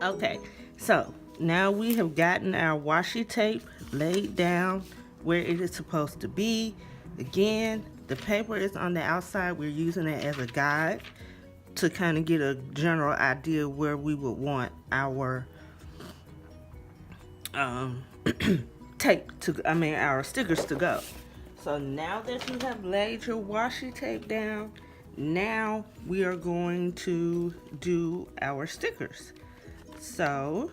Okay, so now we have gotten our washi tape laid down where it is supposed to be. Again, the paper is on the outside. We're using it as a guide to kind of get a general idea where we would want our um, tape to, our stickers to go. So now that you have laid your washi tape down, now we are going to do our stickers. So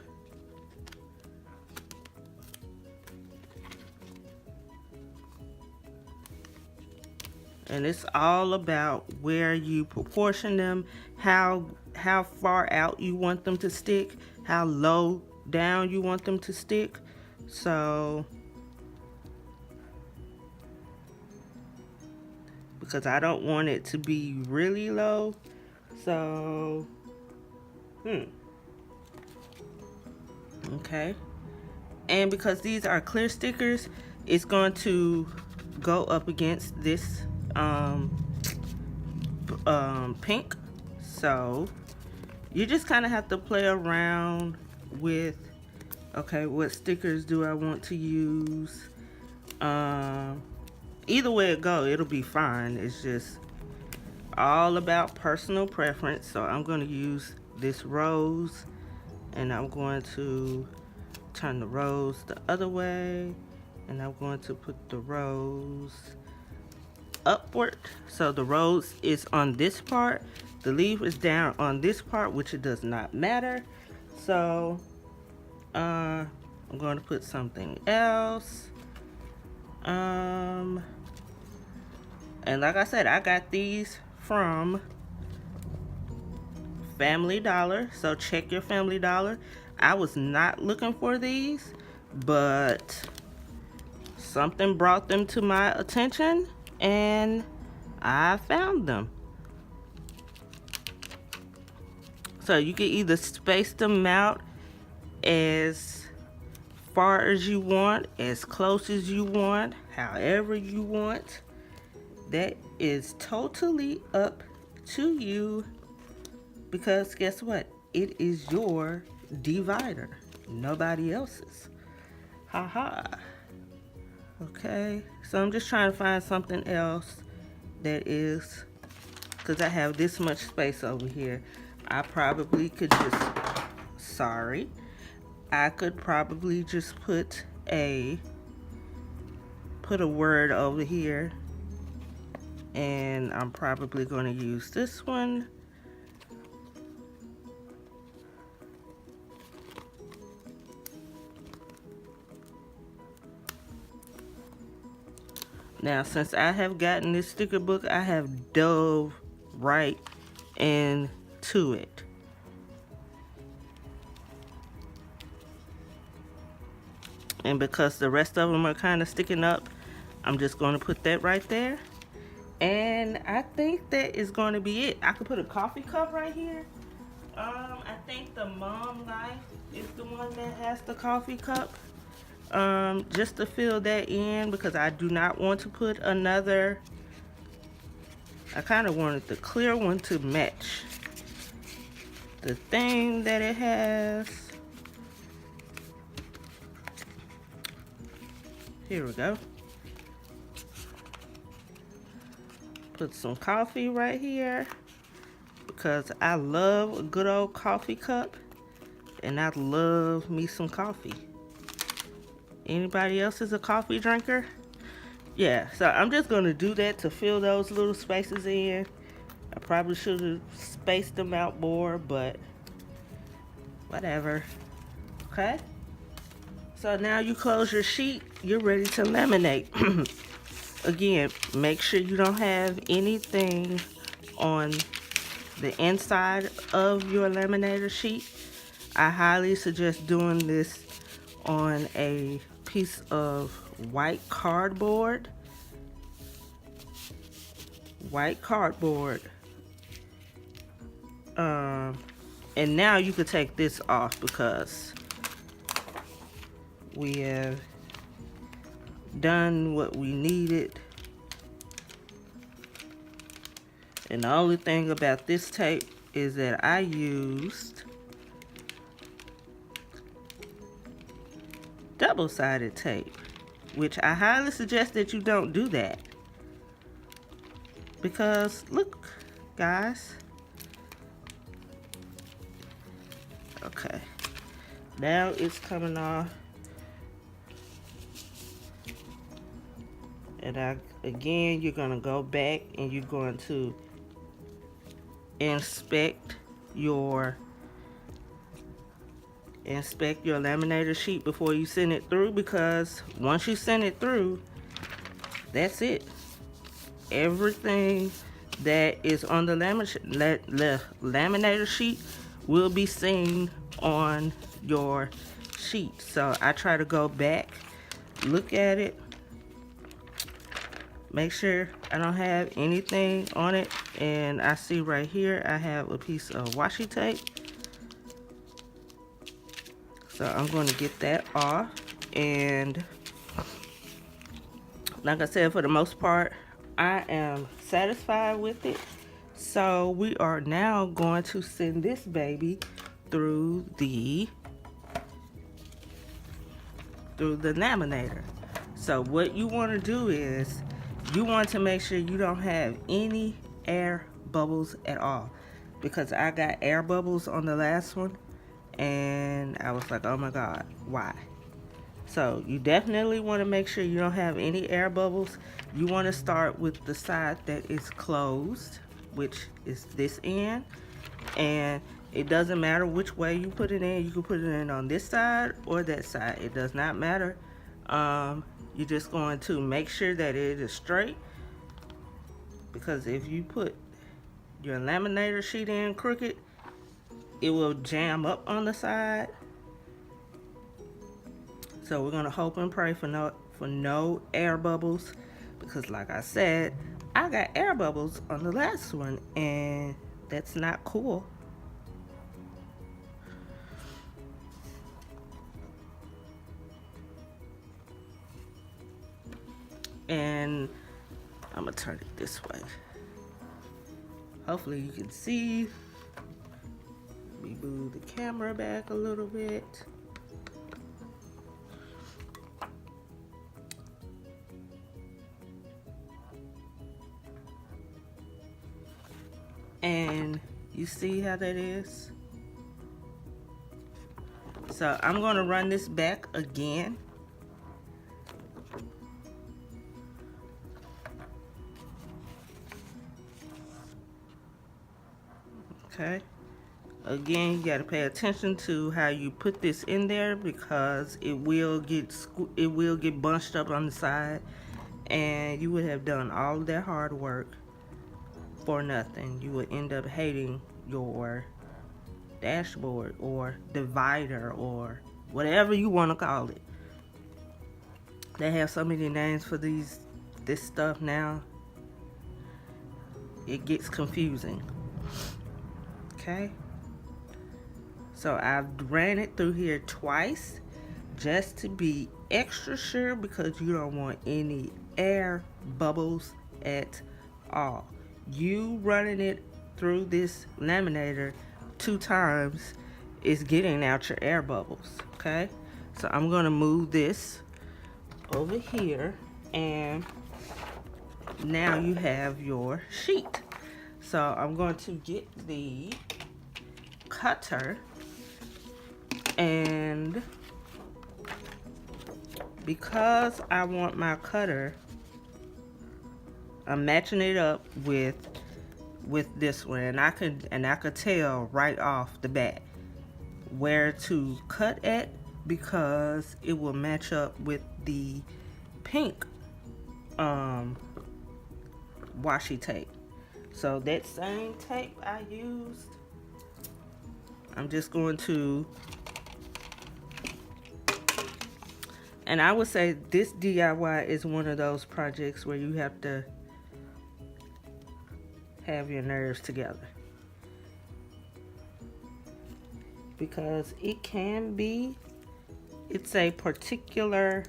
and it's all about where you proportion them, how far out you want them to stick, how low down you want them to stick. So because I don't want it to be really low. So okay. And because these are clear stickers, it's going to go up against this pink. So you just kind of have to play around with, okay, what stickers do I want to use? Either way it go, it'll be fine. It's just all about personal preference. So I'm going to use this rose, and I'm going to turn the rose the other way, and I'm going to put the rose upward. So the rose is on this part, the leaf is down on this part, which it does not matter. So I'm going to put something else. And like I said, I got these from Family Dollar, so check your Family Dollar. I was not looking for these, but something brought them to my attention and I found them. So you can either space them out as far as you want, as close as you want, however you want. That is totally up to you, because guess what? It is your divider, nobody else's. Haha. Okay, so I'm just trying to find something else that is, because I have this much space over here. I probably could just, sorry, I could probably just put a word over here, and I'm probably going to use this one. Now, since I have gotten this sticker book, I have dove right into it. And because the rest of them are kind of sticking up, I'm just going to put that right there. And I think that is going to be it. I could put a coffee cup right here. I think the Mom Life is the one that has the coffee cup. Just to fill that in, because I do not want to put another. I kind of wanted the clear one to match the thing that it has. Here we go. Put some coffee right here, because I love a good old coffee cup, and I love me some coffee. Anybody else is a coffee drinker? Yeah, so I'm just going to do that to fill those little spaces in. I probably should have spaced them out more, but whatever. Okay? So now you close your sheet, you're ready to laminate. Again, make sure you don't have anything on the inside of your laminator sheet. I highly suggest doing this on a piece of white cardboard. And now you could take this off, because we have done what we needed. And the only thing about this tape is that I used double-sided tape, which I highly suggest that you don't do that. Because look, guys. Okay. Now it's coming off. And again, you're going to go back and you're going to inspect your laminator sheet before you send it through, because once you send it through, that's it. Everything that is on the laminator sheet will be seen on your sheet. So I try to go back, look at it, make sure I don't have anything on it, and I see right here I have a piece of washi tape. So I'm going to get that off, and like I said, for the most part, I am satisfied with it. So we are now going to send this baby through the laminator. So what you want to do is you want to make sure you don't have any air bubbles at all, because I got air bubbles on the last one and I was like, oh my god, why? So you definitely want to make sure you don't have any air bubbles. You want to start with the side that is closed, which is this end, and it doesn't matter which way you put it in. You can put it in on this side or that side. It does not matter. You're just going to make sure that it is straight, because if you put your laminator sheet in crooked, it will jam up on the side. So we're gonna hope and pray for no air bubbles, because like I said, I got air bubbles on the last one and that's not cool. And I'm gonna turn it this way. Hopefully you can see. Let me move the camera back a little bit. And you see how that is? So I'm going to run this back again. Okay. Again, you got to pay attention to how you put this in there, because it will get bunched up on the side, and you would have done all of that hard work for nothing. You would end up hating your dashboard or divider or whatever you want to call it. They have so many names for this stuff now. It gets confusing. Okay. So I've ran it through here twice just to be extra sure, because you don't want any air bubbles at all. You running it through this laminator 2 times is getting out your air bubbles. Okay, so I'm gonna move this over here, and now you have your sheet. So I'm going to get the cutter, and because I want my cutter, I'm matching it up with this one, and I could tell right off the bat where to cut at, because it will match up with the pink washi tape. So that same tape I used, I'm just going to, and I would say this DIY is one of those projects where you have to have your nerves together, because it's a particular,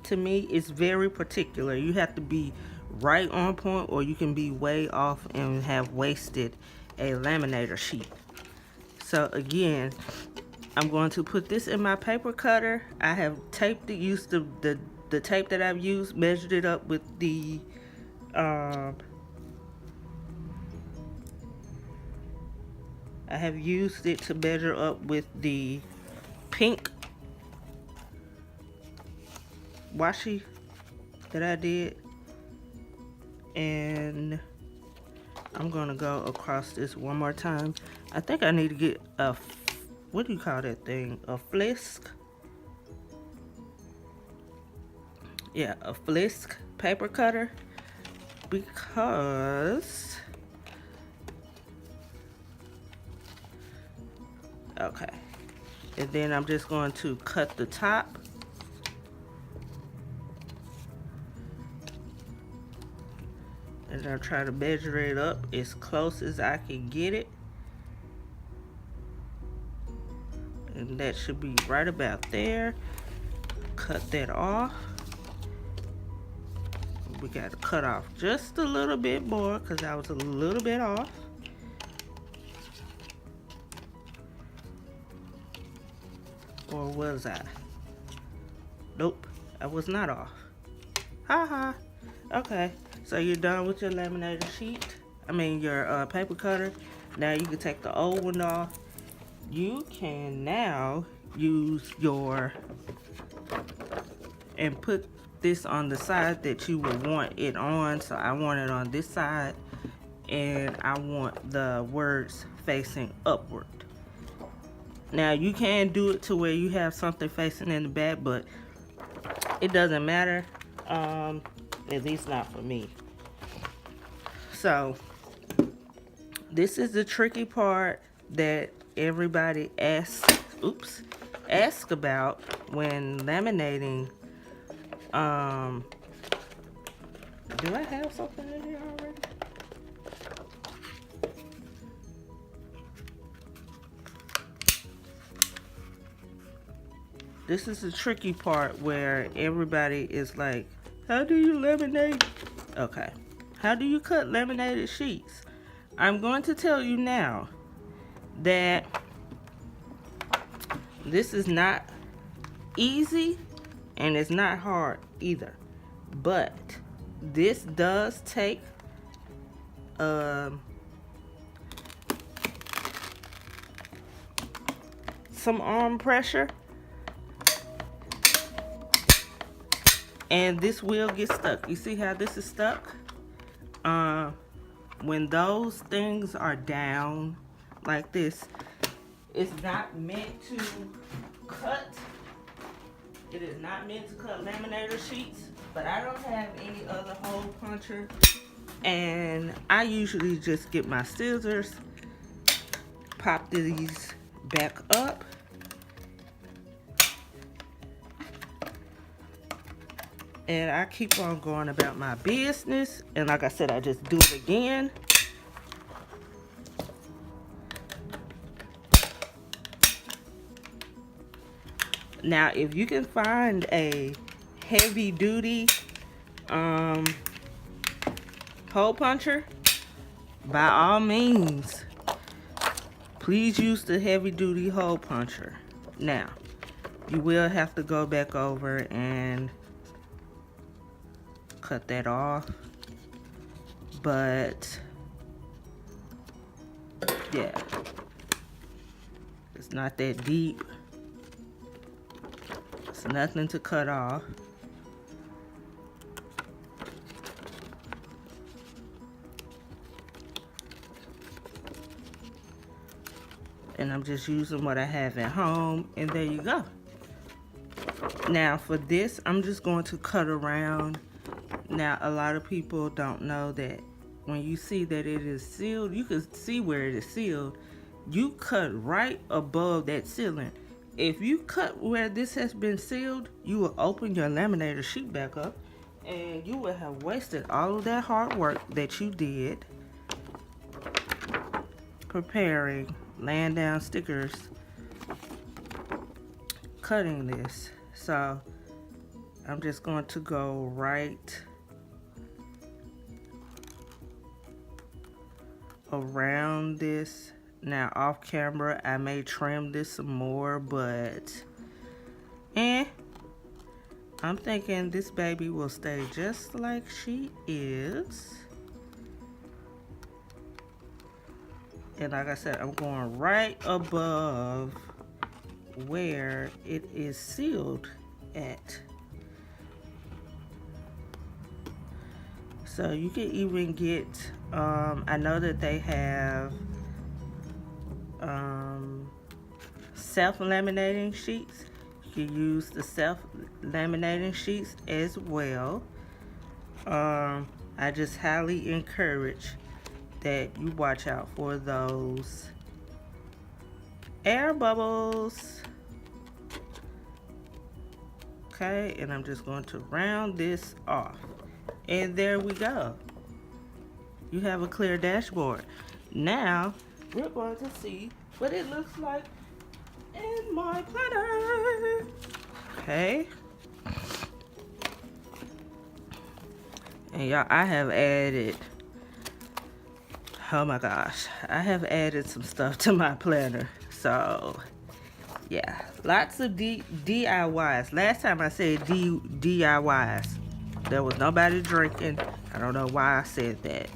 to me it's very particular. You have to be right on point, or you can be way off and have wasted a laminator sheet. So again, I'm going to put this in my paper cutter. I have taped it, used the tape that I've used, measured it up with the I have used it to measure up with the pink washi that I did, and I'm gonna go across this one more time. I think I need to get a, what do you call that thing? A flisk? Yeah, a flisk paper cutter, because, okay. And then I'm just going to cut the top. And I'll try to measure it up as close as I can get it. And that should be right about there. Cut that off. We got to cut off just a little bit more because I was a little bit off. Or was I? Nope, I was not off. Haha. Okay, so you're done with your laminated sheet. I mean your paper cutter. Now you can take the old one off. You can now use your, and put this on the side that you would want it on. So I want it on this side, and I want the words facing upward. Now you can do it to where you have something facing in the back, but it doesn't matter, at least not for me. So this is the tricky part that everybody asks about when laminating. Do I have something in here already? This is the tricky part where everybody is like, how do you laminate? Okay, how do you cut laminated sheets? I'm going to tell you now that this is not easy and it's not hard either, but this does take some arm pressure, and this will get stuck. You see how this is stuck? When those things are down like this, it's not meant to cut. It is not meant to cut laminator sheets, but I don't have any other hole puncher, and I usually just get my scissors, pop these back up, and I keep on going about my business. And like I said, I just do it again. Now, if you can find a heavy duty hole puncher, by all means, please use the heavy duty hole puncher. Now, you will have to go back over and cut that off, but yeah, it's not that deep. It's nothing to cut off. And I'm just using what I have at home, and there you go. Now for this, I'm just going to cut around. Now a lot of people don't know that when you see that it is sealed, you can see where it is sealed. You cut right above that sealant. If you cut where this has been sealed, you will open your laminator sheet back up, and you will have wasted all of that hard work that you did preparing, laying down stickers, cutting this. So I'm just going to go right around this. Now off camera I may trim this some more, but I'm thinking this baby will stay just like she is. And like I said, I'm going right above where it is sealed at. So you can even get, I know that they have self-laminating sheets. You can use the self-laminating sheets as well. I just highly encourage that you watch out for those air bubbles. Okay, and I'm just going to round this off. And there we go. You have a clear dashboard. Now, we're going to see what it looks like in my planner. Okay. And y'all, I have added, oh my gosh, I have added some stuff to my planner. So, yeah, lots of DIYs. Last time I said DIYs. There was nobody drinking. I don't know why I said that.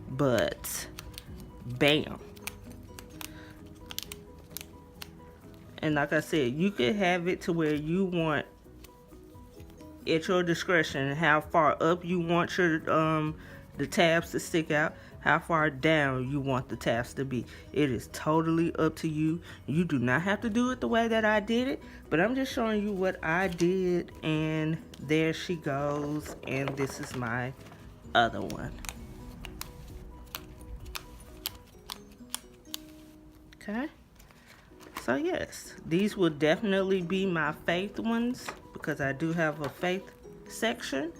But, bam. And like I said, you could have it to where you want, at your discretion, how far up you want your the tabs to stick out, how far down you want the tabs to be. It is totally up to you. You do not have to do it the way that I did it, but I'm just showing you what I did. And there she goes, and this is my other one. Okay, so yes, these will definitely be my faith ones, because I do have a faith section.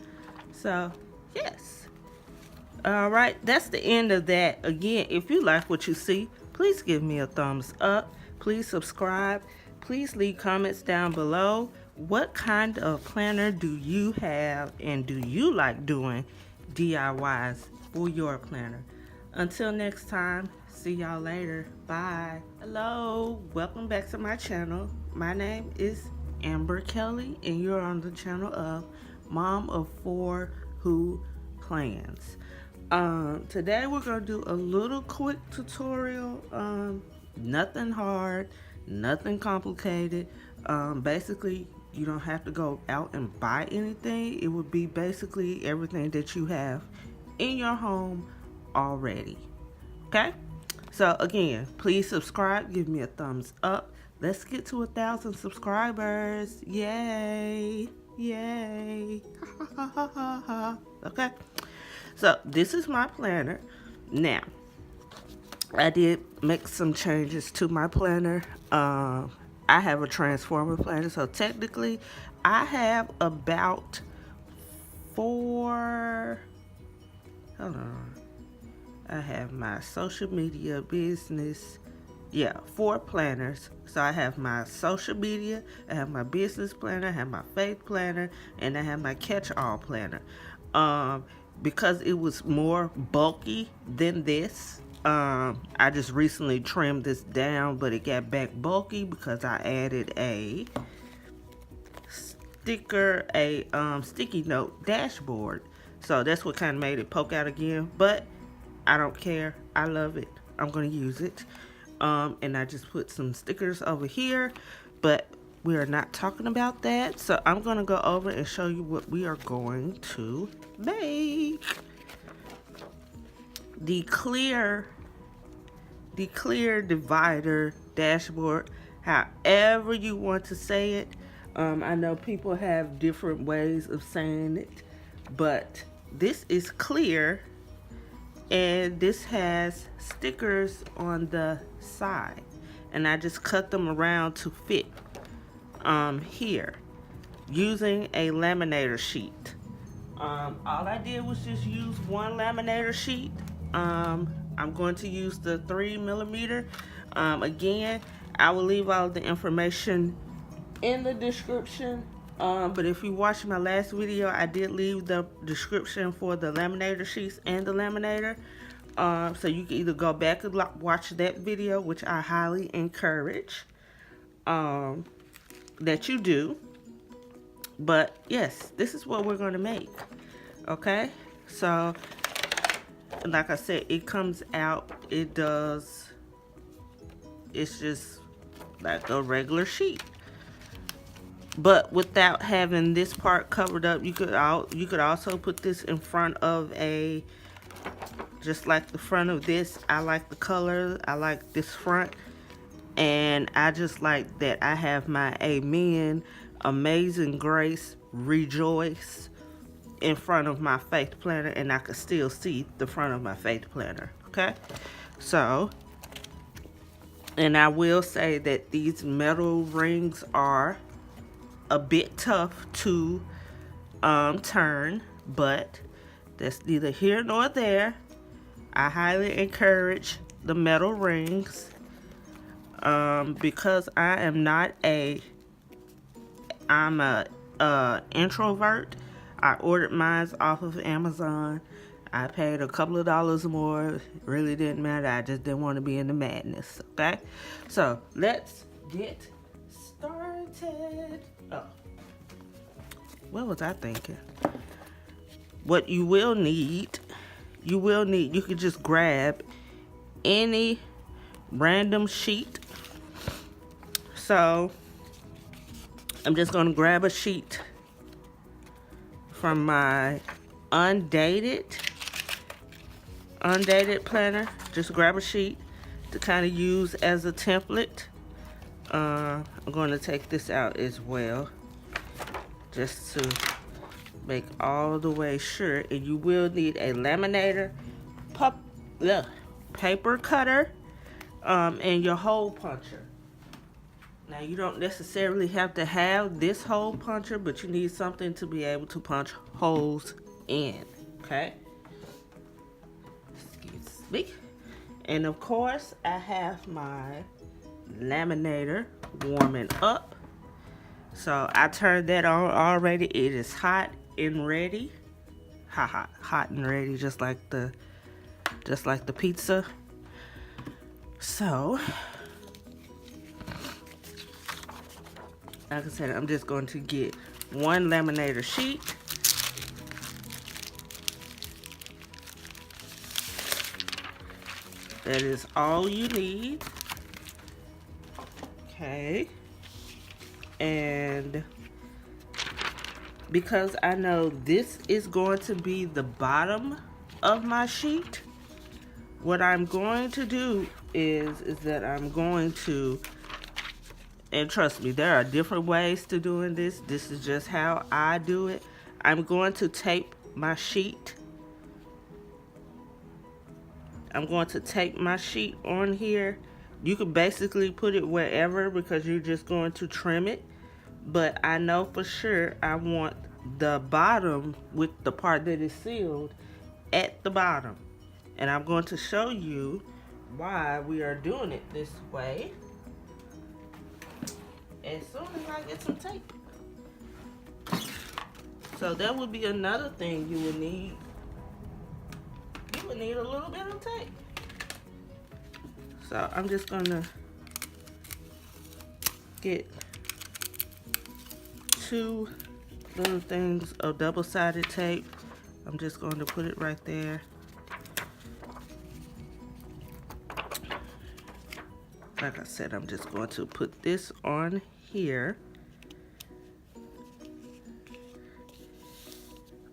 So yes. All right, that's the end of that. Again, if you like what you see, please give me a thumbs up. Please subscribe. Please leave comments down below. What kind of planner do you have, and do you like doing DIYs for your planner? Until next time, see y'all later. Bye. Hello, welcome back to my channel. My name is Amber Kelly, and you're on the channel of Mom of 4 Who Plans. Today we're going to do a little quick tutorial. Nothing hard, nothing complicated. Basically, you don't have to go out and buy anything. It would be basically everything that you have in your home already. Okay? So again, please subscribe, give me a thumbs up. Let's get to 1,000 subscribers. Yay! Yay! Okay? So this is my planner. Now, I did make some changes to my planner. I have a transformer planner, so technically I have about 4, hold on, I have my social media business, 4 planners. So I have my social media, I have my business planner, I have my faith planner, and I have my catch-all planner. Because it was more bulky than this, I just recently trimmed this down, but it got back bulky because I added a sticky note dashboard. So that's what kind of made it poke out again, but I don't care. I love it. I'm going to use it. And I just put some stickers over here, but we are not talking about that. So I'm going to go over and show you what we are going to make. The clear divider dashboard, however you want to say it. I know people have different ways of saying it, but this is clear, and this has stickers on the side, and I just cut them around to fit here using a laminator sheet. All I did was just use one laminator sheet. I'm going to use the 3mm. Again, I will leave all the information in the description. But if you watched my last video, I did leave the description for the laminator sheets and the laminator. So you can either go back and watch that video, which I highly encourage that you do. But yes, this is what we're going to make. Okay, so like I said, it comes out, it's just like a regular sheet, but without having this part covered up. You could also put this in front of just like the front of this. I like the color, I like this front, and I just like that I have my Amen, Amazing Grace, Rejoice in front of my faith planner, and I could still see the front of my faith planner. Okay, so, and I will say that these metal rings are a bit tough to turn, but that's neither here nor there. I highly encourage the metal rings because I'm a introvert. I ordered mine off of Amazon. I paid a couple of dollars more. It really didn't matter. I just didn't want to be in the madness. Okay? So let's get started. Oh. What was I thinking? What you will need, you could just grab any random sheet. So I'm just going to grab a sheet from my undated planner. Just grab a sheet to kind of use as a template. I'm going to take this out as well, just to make all the way sure. And you will need a laminator, paper cutter, and your hole puncher. Now, you don't necessarily have to have this hole puncher, but you need something to be able to punch holes in, okay? Excuse me. And of course, I have my laminator warming up. So I turned that on already. It is hot and ready. Hot and ready, just like the pizza. So, like I said, I'm just going to get one laminator sheet. That is all you need. Okay. And because I know this is going to be the bottom of my sheet, what I'm going to do is that I'm going to, and trust me, there are different ways to doing this. This is just how I do it. I'm going to tape my sheet. I'm going to tape my sheet on here. You can basically put it wherever because you're just going to trim it. But I know for sure I want the bottom with the part that is sealed at the bottom. And I'm going to show you why we are doing it this way as soon as I get some tape. So that would be another thing you would need. You would need a little bit of tape. So I'm just gonna get 2 little things of double-sided tape. I'm just going to put it right there. Like I said, I'm just going to put this on here.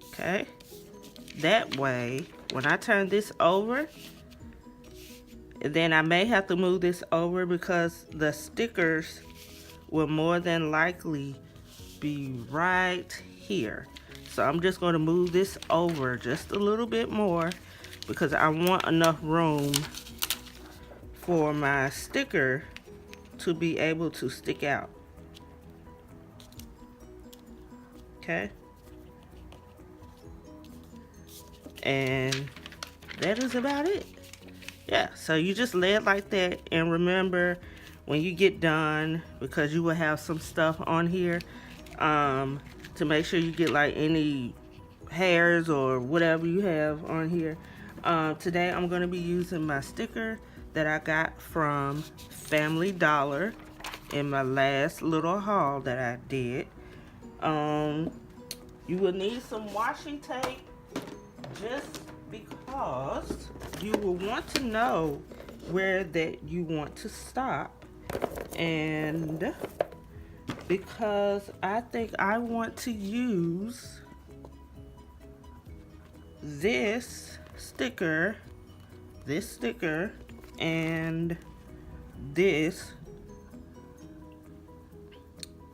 Okay. That way, when I turn this over, then I may have to move this over because the stickers will more than likely be right here. So I'm just going to move this over just a little bit more because I want enough room for my sticker to be able to stick out. Okay. And that is about it. Yeah, so you just lay it like that, and remember when you get done, because you will have some stuff on here, to make sure you get like any hairs or whatever you have on here, Today I'm going to be using my sticker that I got from Family Dollar in my last little haul that I did. You will need some washi tape just because you will want to know where that you want to stop, and because I think I want to use this sticker, and this,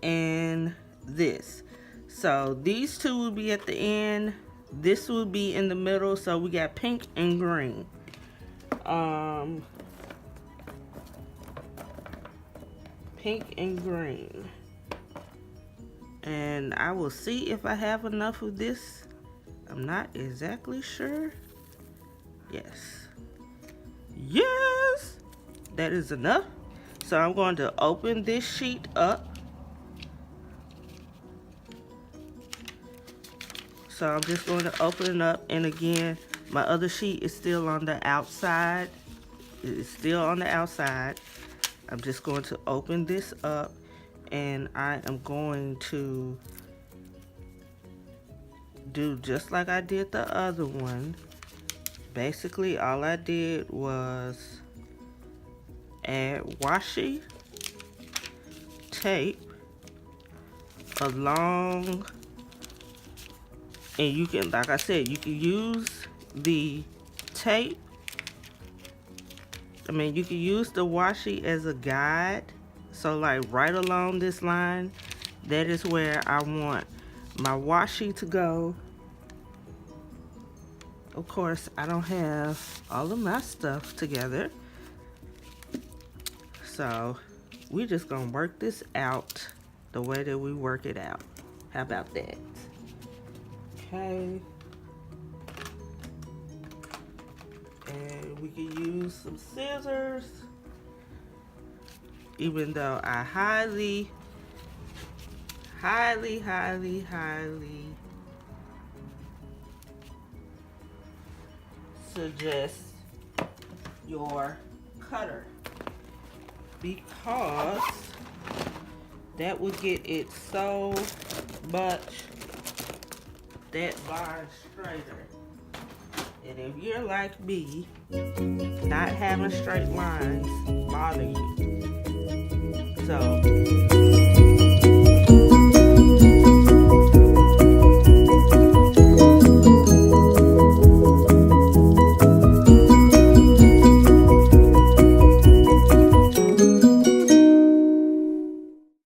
and this. So these two will be at the end. This will be in the middle. So we got pink and green. Pink and green. And I will see if I have enough of this. I'm not exactly sure. Yes. Yes! That is enough. So I'm going to open this sheet up. So I'm just going to open it up, and again, my other sheet is still on the outside. It's still on the outside. I'm just going to open this up, and I am going to do just like I did the other one. Basically, all I did was add washi tape along. And you can, like I said, you can use the tape. You can use the washi as a guide. So like right along this line, that is where I want my washi to go. Of course, I don't have all of my stuff together. So we're just gonna work this out the way that we work it out. How about that? Okay, and we can use some scissors, even though I highly suggest your cutter, because that would get it so much that line straighter. And if you're like me, not having straight lines bother you. So